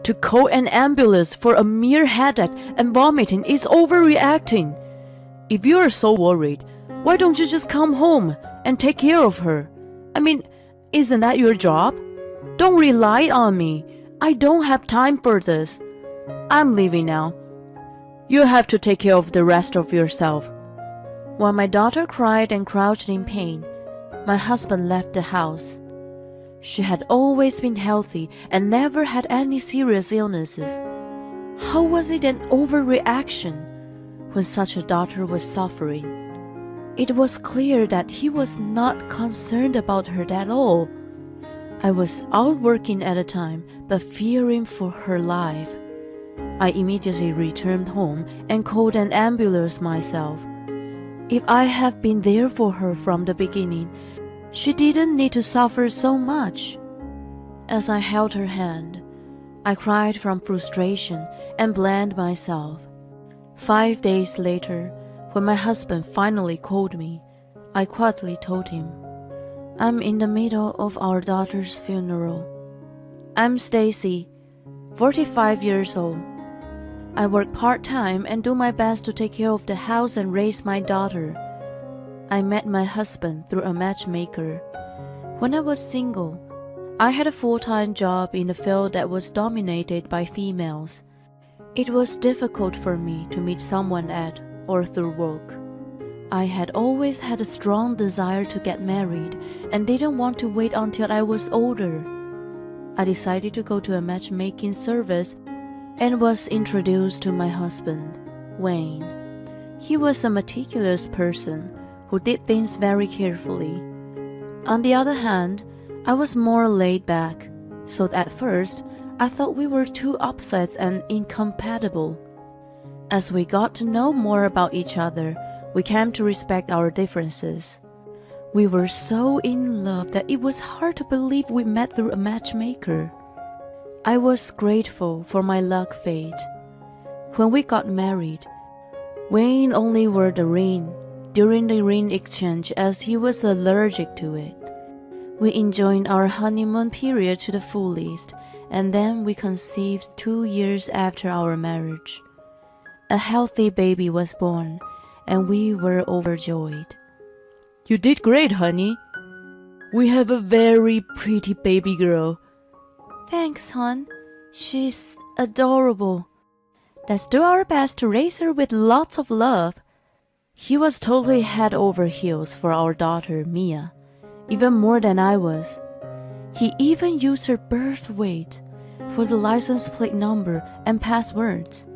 To call an ambulance for a mere headache and vomiting is overreacting. If you are so worried, why don't you just come home and take care of her? I mean, isn't that your job? Don't rely on me. I don't have time for this. I'm leaving now. You have to take care of the rest of yourself." While my daughter cried and crouched in pain, my husband left the house. She had always been healthy and never had any serious illnesses. How was it an overreaction when such a daughter was suffering? It was clear that he was not concerned about her at all. I was out working at the time, but fearing for her life. I immediately returned home and called an ambulance myself. If I had been there for her from the beginning, she didn't need to suffer so much. As I held her hand, I cried from frustration and blamed myself. 5 days later, when my husband finally called me, I quietly told him, "I'm in the middle of our daughter's funeral. I'm Stacy, 45 years old. I work part-time and do my best to take care of the house and raise my daughter. I met my husband through a matchmaker. When I was single, I had a full-time job in a field that was dominated by females. It was difficult for me to meet someone at or through work. I had always had a strong desire to get married and didn't want to wait until I was older. I decided to go to a matchmaking service and was introduced to my husband, Wayne. He was a meticulous person who did things very carefully. On the other hand, I was more laid back, so at first I thought we were two opposites and incompatible. As we got to know more about each other, we came to respect our differences. We were so in love that it was hard to believe we met through a matchmaker. I was grateful for my luck fate. When we got married, Wayne only wore the ring during the ring exchange as he was allergic to it. We enjoyed our honeymoon period to the fullest, and then we conceived 2 years after our marriage. A healthy baby was born, and we were overjoyed. "You did great, honey. We have a very pretty baby girl." "Thanks, hon. She's adorable. Let's do our best to raise her with lots of love." He was totally head over heels for our daughter, Mia, even more than I was. He even used her birth weight for the license plate number and passwords.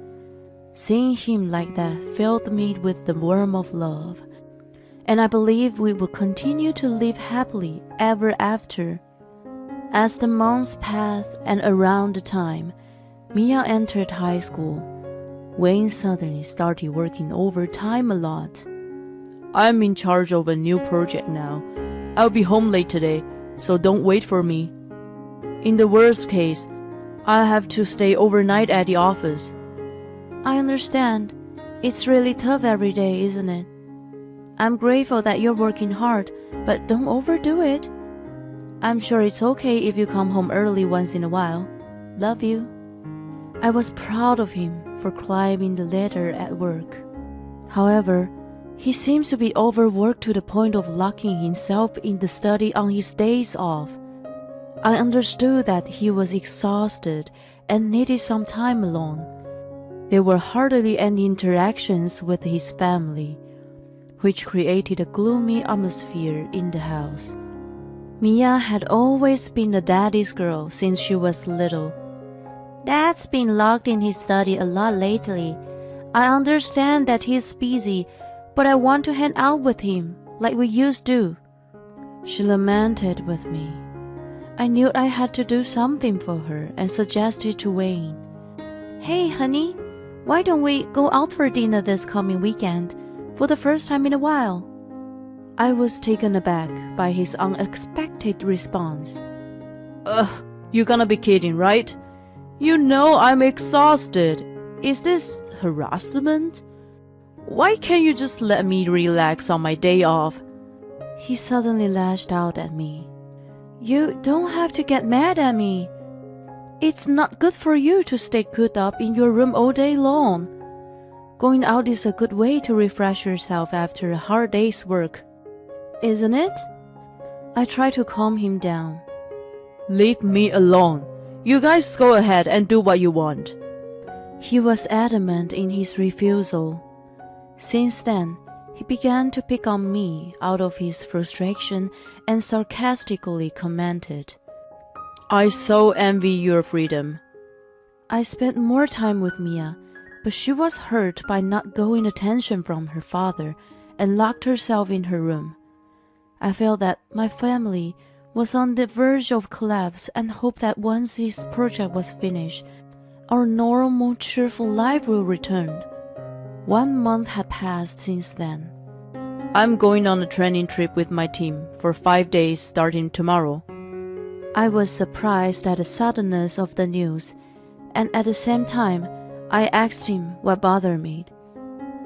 Seeing him like that filled me with the warmth of love, and I believe we will continue to live happily ever after. As the months passed and around the time Mia entered high school, Wayne suddenly started working overtime a lot. "I'm in charge of a new project now. I'll be home late today, so don't wait for me. In the worst case, I have to stay overnight at the office." "I understand. It's really tough every day, isn't it? I'm grateful that you're working hard, but don't overdo it. I'm sure it's okay if you come home early once in a while. Love you." I was proud of him for climbing the ladder at work. However, he seems to be overworked to the point of locking himself in the study on his days off. I understood that he was exhausted and needed some time alone. There were hardly any interactions with his family, which created a gloomy atmosphere in the house. Mia had always been a daddy's girl since she was little. "Dad's been locked in his study a lot lately. I understand that he's busy, but I want to hang out with him like we used to," she lamented with me. I knew I had to do something for her and suggested to Wayne, "Hey, honey, why don't we go out for dinner this coming weekend for the first time in a while?" I was taken aback by his unexpected response. "You're gonna be kidding, right? You know I'm exhausted. Is this harassment? Why can't you just let me relax on my day off?" He suddenly lashed out at me. "You don't have to get mad at me. It's not good for you to stay cooped up in your room all day long. Going out is a good way to refresh yourself after a hard day's work, isn't it? I try to calm him down. Leave me alone. You guys go ahead and do what you want. He was adamant in his refusal. Since then, he began to pick on me out of his frustration and sarcastically commented, I so envy your freedom. I spent more time with Mia, but she was hurt by not getting attention from her father and locked herself in her room. I felt that my family was on the verge of collapse and hoped that once this project was finished, our normal, cheerful life will return. 1 month had passed since then. I'm going on a training trip with my team for 5 days starting tomorrow. I was surprised at the suddenness of the news, and at the same time, I asked him what bothered me.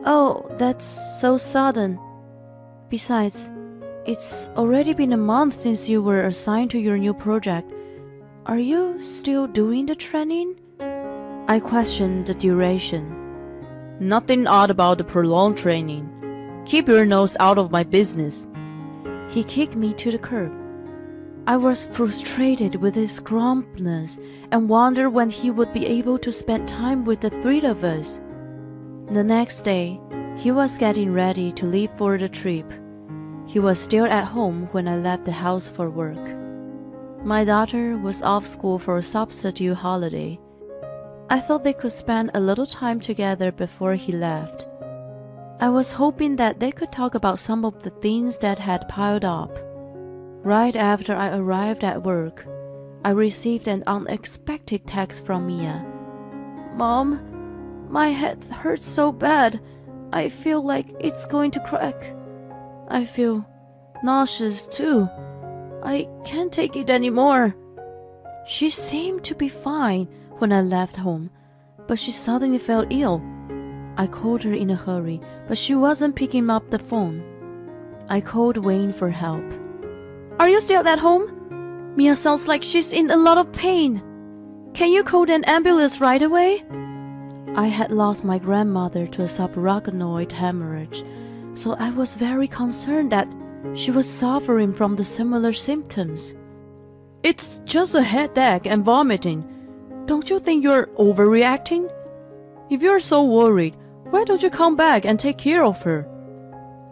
Oh, that's so sudden. Besides, it's already been a month since you were assigned to your new project. Are you still doing the training? I questioned the duration. Nothing odd about the prolonged training. Keep your nose out of my business. He kicked me to the curb. I was frustrated with his grumpiness and wondered when he would be able to spend time with the three of us. The next day, he was getting ready to leave for the trip. He was still at home when I left the house for work. My daughter was off school for a substitute holiday. I thought they could spend a little time together before he left. I was hoping that they could talk about some of the things that had piled up. Right after I arrived at work, I received an unexpected text from Mia. Mom, my head hurts so bad. I feel like it's going to crack. I feel nauseous too. I can't take it anymore. She seemed to be fine when I left home, but she suddenly felt ill. I called her in a hurry, but she wasn't picking up the phone. I called Wayne for help. Are you still at home? Mia sounds like she's in a lot of pain. Can you call an ambulance right away? I had lost my grandmother to a subarachnoid hemorrhage, so I was very concerned that she was suffering from the similar symptoms. It's just a headache and vomiting. Don't you think you're overreacting? If you're so worried, why don't you come back and take care of her?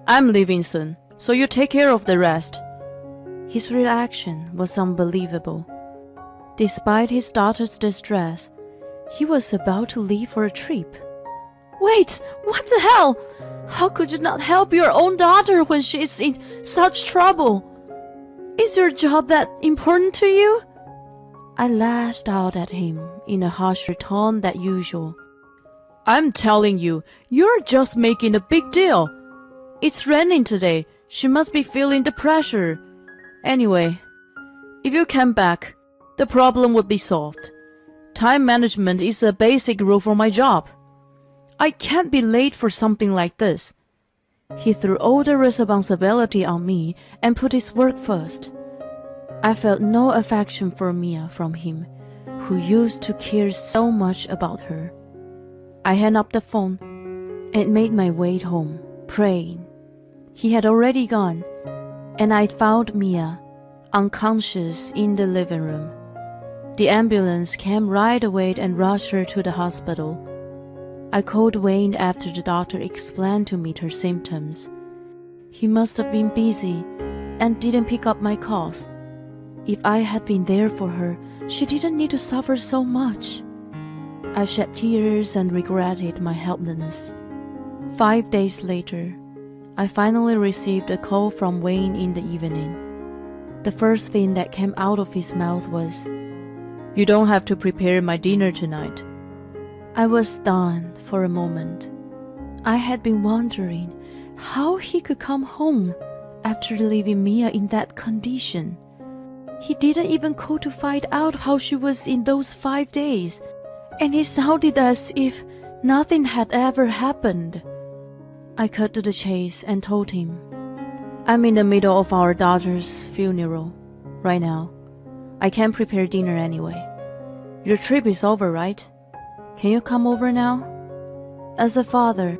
I'm leaving soon, so you take care of the rest. His reaction was unbelievable. Despite his daughter's distress, he was about to leave for a trip. Wait, what the hell? How could you not help your own daughter when she is in such trouble? Is your job that important to you? I lashed out at him in a harsher tone than usual. I'm telling you, you're just making a big deal. It's raining today. She must be feeling the pressure. Anyway, if you came back, the problem would be solved. Time management is a basic rule for my job. I can't be late for something like this. He threw all the responsibility on me and put his work first. I felt no affection for Mia from him, who used to care so much about her. I hung up the phone and made my way home, praying. He had already gone, and I found Mia unconscious in the living room. The ambulance came right away and rushed her to the hospital. I called Wayne after the doctor explained to me her symptoms. He must have been busy and didn't pick up my calls. If I had been there for her, she didn't need to suffer so much. I shed tears and regretted my helplessness. 5 days later, I finally received a call from Wayne in the evening. The first thing that came out of his mouth was, "You don't have to prepare my dinner tonight." I was stunned for a moment. I had been wondering how he could come home after leaving Mia in that condition. He didn't even call to find out how she was in those 5 days, and it sounded as if nothing had ever happened. I cut to the chase and told him, "I'm in the middle of our daughter's funeral right now. I can't prepare dinner anyway. Your trip is over, right? Can you come over now? As a father,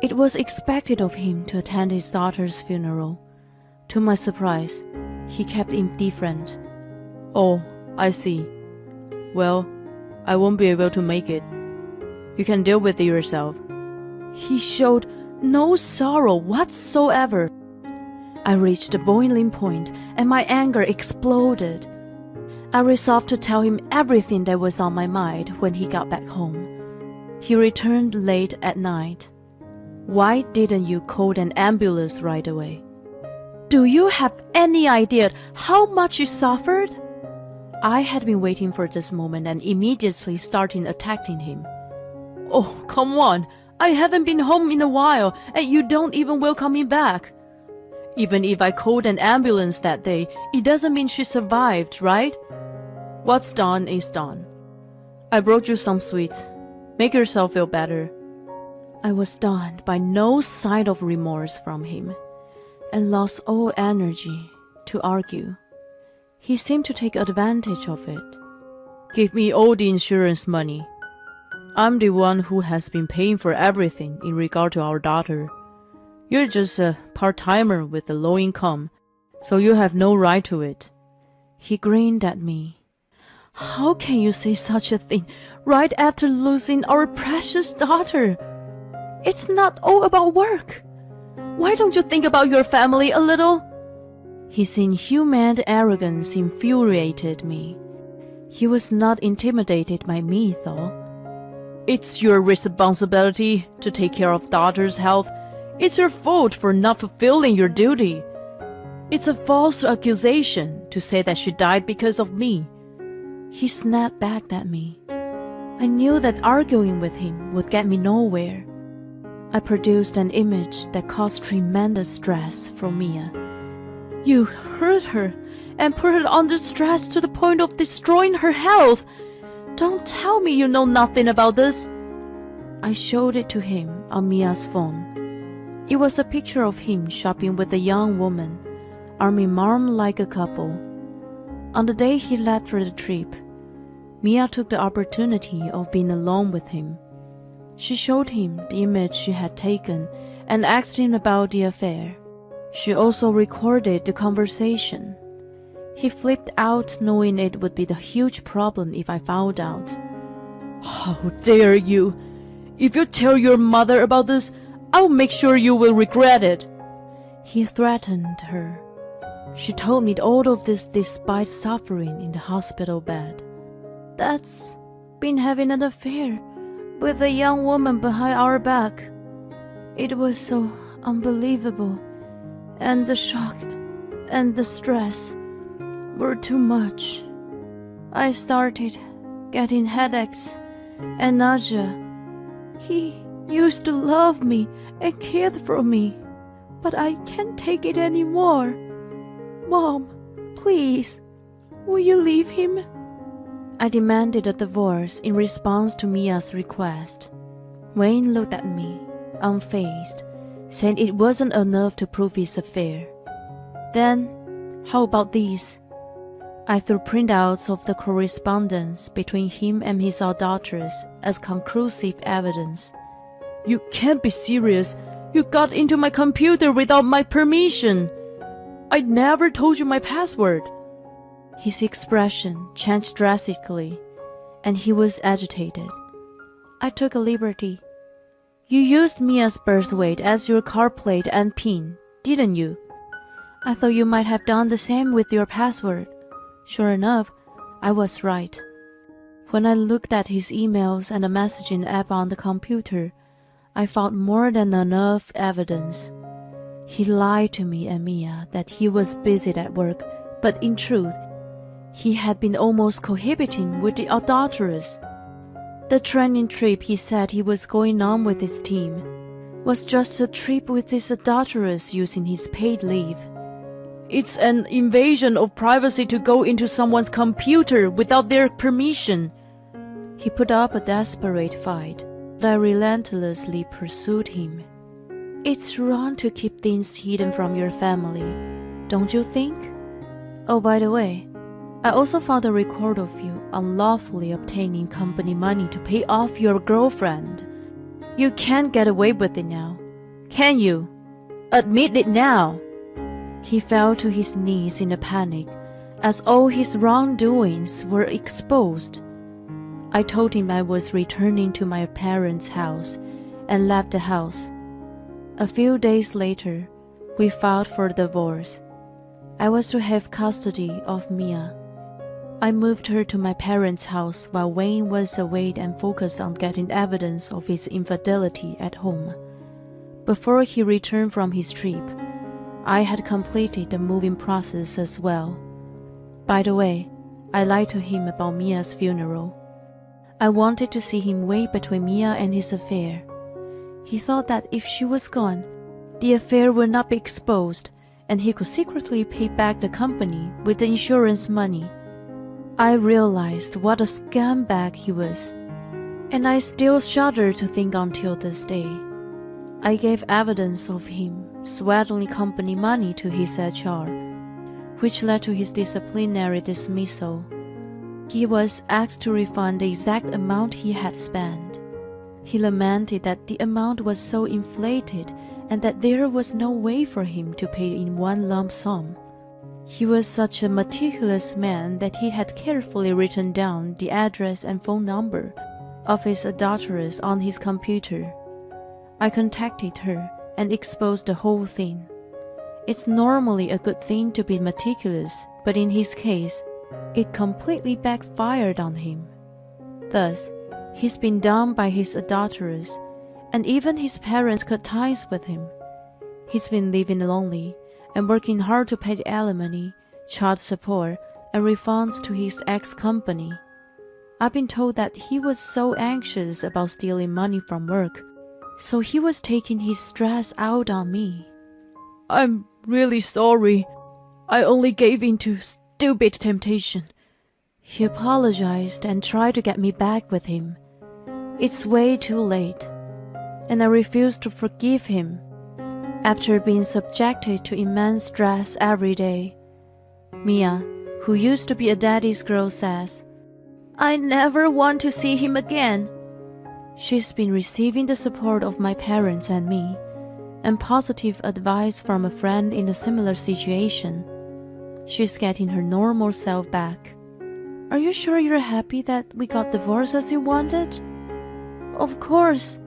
it was expected of him to attend his daughter's funeral. To my surprise, he kept indifferent. Oh, I see. Well, I won't be able to make it. You can deal with it yourself. He showed no sorrow whatsoever. I reached the boiling point and my anger exploded. I resolved to tell him everything that was on my mind when he got back home. He returned late at night. Why didn't you call an ambulance right away? Do you have any idea how much you suffered? I had been waiting for this moment and immediately started attacking him. Oh, come on. I haven't been home in a while and you don't even welcome me back. Even if I called an ambulance that day, it doesn't mean she survived, right? What's done is done. I brought you some sweets. Make yourself feel better. I was stunned by no sign of remorse from him and lost all energy to argue. He seemed to take advantage of it. Give me all the insurance money. I'm the one who has been paying for everything in regard to our daughter. You're just a part-timer with a low income, so you have no right to it. He grinned at me. How can you say such a thing right after losing our precious daughter? It's not all about work. Why don't you think about your family a little? His inhuman arrogance infuriated me. He was not intimidated by me, though. It's your responsibility to take care of daughter's health. It's your fault for not fulfilling your duty. It's a false accusation to say that she died because of me. He snapped back at me. I knew that arguing with him would get me nowhere. I produced an image that caused tremendous stress for Mia. You hurt her and put her under stress to the point of destroying her health. Don't tell me you know nothing about this. I showed it to him on Mia's phone. It was a picture of him shopping with a young woman, arm in arm like a couple. On the day he left for the trip, Mia took the opportunity of being alone with him. She showed him the image she had taken and asked him about the affair. She also recorded the conversation. He flipped out knowing it would be a huge problem if I found out. How dare you! If you tell your mother about this, I'll make sure you will regret it. He threatened her. She told me all of this despite suffering in the hospital bed. That's been having an affair with a young woman behind our back. It was so unbelievable, and the shock and the stress were too much. I started getting headaches and nausea. He used to love me and cared for me, but I can't take it anymore. Mom, please, will you leave him? I demanded a divorce in response to Mia's request. Wayne looked at me, unfazed, saying it wasn't enough to prove his affair. Then, how about these? I threw printouts of the correspondence between him and his adulteress as conclusive evidence. You can't be serious. You got into my computer without my permission. I never told you my password. His expression changed drastically, and he was agitated. I took a liberty. You used Mia's birth weight as your car plate and PIN, didn't you? I thought you might have done the same with your password. Sure enough, I was right. When I looked at his emails and the messaging app on the computer, I found more than enough evidence. He lied to me and Mia that he was busy at work, but in truth, he had been almost cohabiting with the adulteress. The training trip he said he was going on with his team was just a trip with his adulteress using his paid leave. It's an invasion of privacy to go into someone's computer without their permission. He put up a desperate fight, but I relentlessly pursued him. It's wrong to keep things hidden from your family, don't you think? Oh, by the way, I also found a record of you unlawfully obtaining company money to pay off your girlfriend. You can't get away with it now, can you? Admit it now." He fell to his knees in a panic, as all his wrongdoings were exposed. I told him I was returning to my parents' house and left the house. A few days later, we filed for divorce. I was to have custody of Mia. I moved her to my parents' house while Wayne was away and focused on getting evidence of his infidelity at home. Before he returned from his trip, I had completed the moving process as well. By the way, I lied to him about Mia's funeral. I wanted to see him weigh between Mia and his affair. He thought that if she was gone, the affair would not be exposed, and he could secretly pay back the company with the insurance money. I realized what a scumbag he was, and I still shudder to think until this day. I gave evidence of him swindling company money to his HR, which led to his disciplinary dismissal. He was asked to refund the exact amount he had spent. He lamented that the amount was so inflated and that there was no way for him to pay in one lump sum. He was such a meticulous man that he had carefully written down the address and phone number of his adulteress on his computer. I contacted her and exposed the whole thing. It's normally a good thing to be meticulous, but in his case, it completely backfired on him. Thus, he's been dumped by his adulteress, and even his parents cut ties with him. He's been living lonely and working hard to pay the alimony, child support, and refunds to his ex-company. I've been told that he was so anxious about stealing money from work, so he was taking his stress out on me. "I'm really sorry. I only gave in to stupid temptation." He apologized and tried to get me back with him. It's way too late, and I refused to forgive him. After being subjected to immense stress every day, Mia, who used to be a daddy's girl, says, "I never want to see him again." She's been receiving the support of my parents and me, and positive advice from a friend in a similar situation. She's getting her normal self back. "Are you sure you're happy that we got divorced as you wanted?" "Of course.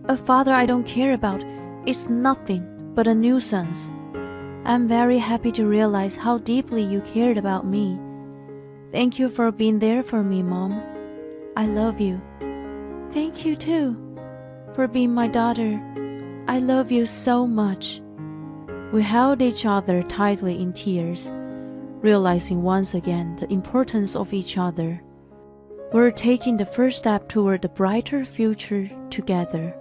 A father I don't care about is nothing but a nuisance. I'm very happy to realize how deeply you cared about me. Thank you for being there for me, Mom. I love you." "Thank you too, for being my daughter. I love you so much." We held each other tightly in tears, realizing once again the importance of each other. We're taking the first step toward a brighter future together.